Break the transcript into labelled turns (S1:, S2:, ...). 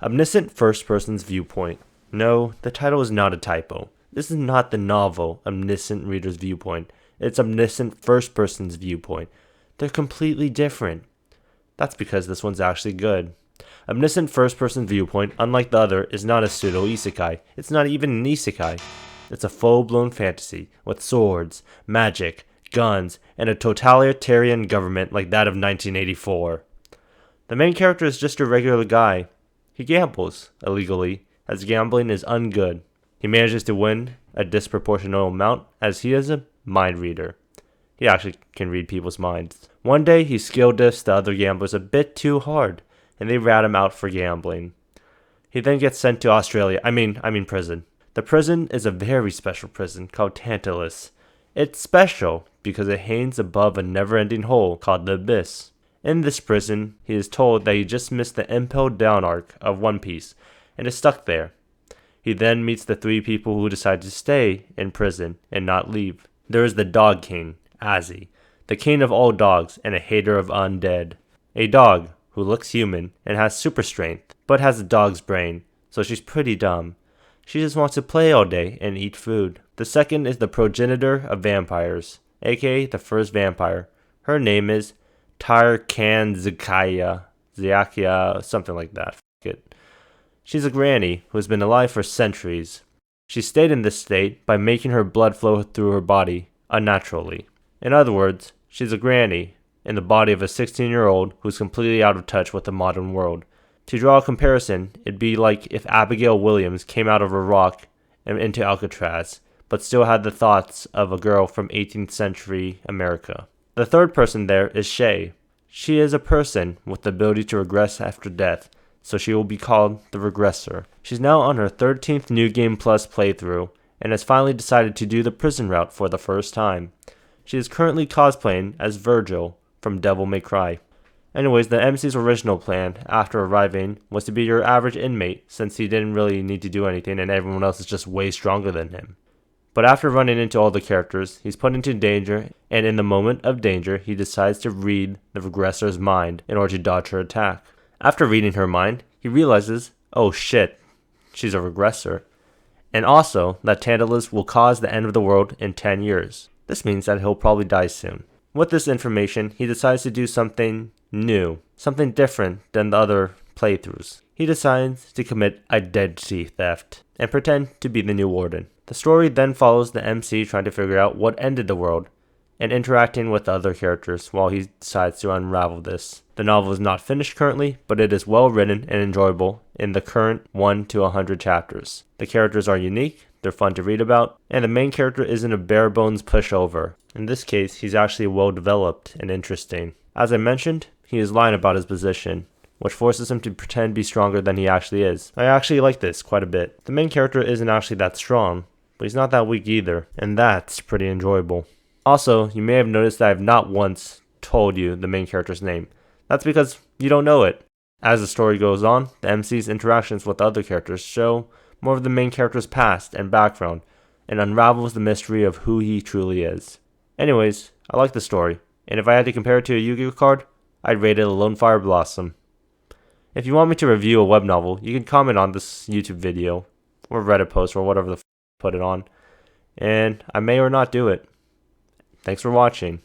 S1: Omniscient First Person's Viewpoint. No, the title is not a typo. This is not the novel Omniscient Reader's Viewpoint. It's Omniscient First Person's Viewpoint. They're completely different. That's because this one's actually good. Omniscient First Person Viewpoint, unlike the other, is not a pseudo isekai. It's not even an isekai. It's a full-blown fantasy with swords, magic, guns, and a totalitarian government like that of 1984. The main character is just a regular guy. He gambles, illegally, as gambling is ungood. He manages to win a disproportionate amount as he is a mind reader. He actually can read people's minds. One day he skill diffs the other gamblers a bit too hard, and they rat him out for gambling. He then gets sent to Australia, I mean prison. The prison is a very special prison called Tantalus. It's special because it hangs above a never-ending hole called the Abyss. In this prison, he is told that he just missed the impelled down arc of One Piece and is stuck there. He then meets the three people who decide to stay in prison and not leave. There is the Dog King, Azzy, the king of all dogs and a hater of undead. A dog who looks human and has super strength, but has a dog's brain, so she's pretty dumb. She just wants to play all day and eat food. The second is the progenitor of vampires, aka the first vampire. Her name is Tarkanzakaya, something like that. F it. She's a granny who has been alive for centuries. She stayed in this state by making her blood flow through her body unnaturally. In other words, she's a granny in the body of a 16-year-old who's completely out of touch with the modern world. To draw a comparison, it'd be like if Abigail Williams came out of a rock and into Alcatraz, but still had the thoughts of a girl from 18th century America. The third person there is Shay. She is a person with the ability to regress after death, so she will be called the Regressor. She's now on her 13th New Game Plus playthrough, and has finally decided to do the prison route for the first time. She is currently cosplaying as Virgil from Devil May Cry. Anyways, the MC's original plan, after arriving, was to be your average inmate, since he didn't really need to do anything and everyone else is just way stronger than him. But after running into all the characters, he's put into danger, and in the moment of danger, he decides to read the Regressor's mind in order to dodge her attack. After reading her mind, he realizes, oh shit, she's a Regressor. And also, that Tantalus will cause the end of the world in 10 years. This means that he'll probably die soon. With this information, he decides to do something new, something different than the other playthroughs. He decides to commit identity theft and pretend to be the new warden. The story then follows the MC trying to figure out what ended the world and interacting with the other characters while he decides to unravel this. The novel is not finished currently, but it is well written and enjoyable in the current 1 to 100 chapters. The characters are unique, they're fun to read about, and the main character isn't a bare bones pushover. In this case, he's actually well developed and interesting. As I mentioned, he is lying about his position, which forces him to pretend to be stronger than he actually is. I actually like this quite a bit. The main character isn't actually that strong, but he's not that weak either, and that's pretty enjoyable. Also, you may have noticed that I have not once told you the main character's name. That's because you don't know it. As the story goes on, the MC's interactions with the other characters show more of the main character's past and background, and unravels the mystery of who he truly is. Anyways, I like the story, and if I had to compare it to a Yu-Gi-Oh card, I'd rate it a Lone Fire Blossom. If you want me to review a web novel, you can comment on this YouTube video, or Reddit post, or whatever the put it on, and I may or not do it. Thanks for watching.